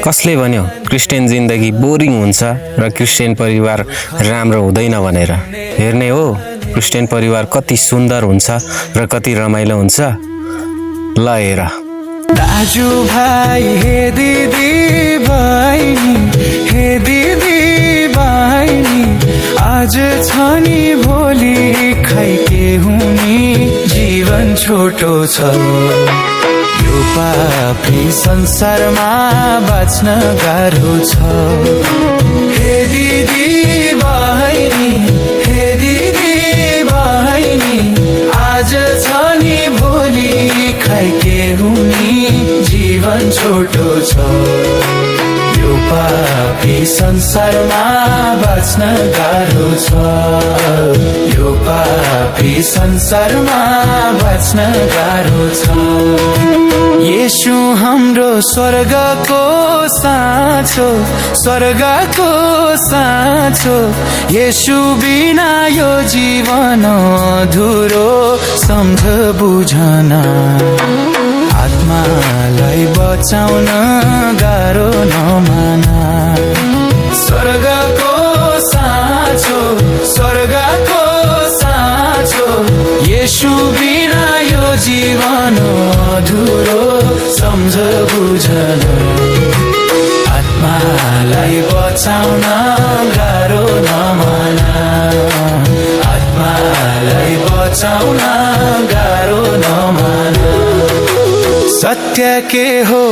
कसले भन्यो क्रिस्चियन जिन्दगी बोरिङ हुन्छ र क्रिस्चियन परिवार राम्रो हुँदैन भनेर? हेर्ने हो क्रिस्चियन परिवार कति सुन्दर हुन्छ र कति रमाइलो हुन्छ। ल हेर। दाजु भाइ हे दिदी बहिनी, हे दिदी बहिनी, आज छ नि भोलि खै के हुने, जीवन छोटो छ यो पापी संसारमा बाँच्न गाह्रो छ। हे दिदी बहिनी, हे दिदी बहिनी, आज छ नि भोलि खै के हुने, जीवन छोटो छ यो पापी संसारमा बाँच्न गाह्रो छ, यो पापी संसारमा बाँच्न गाह्रो छ। येशू हाम्रो स्वर्गको साँचो, स्वर्गको साँचो, येशू बिना यो जीवन अधुरो, सम्झ बुझन आत्मालाई बचाउन गाह्रो नमाना। स्वर्गको साँचो, स्वर्गको साँचो, येशू बिना यो जीवन अधुरो, सम्झ बुझन आत्मालाई बचाउन गाह्रो नमाना, आत्मालाई बचाउन गाह्रो नमाना। सत्य के हो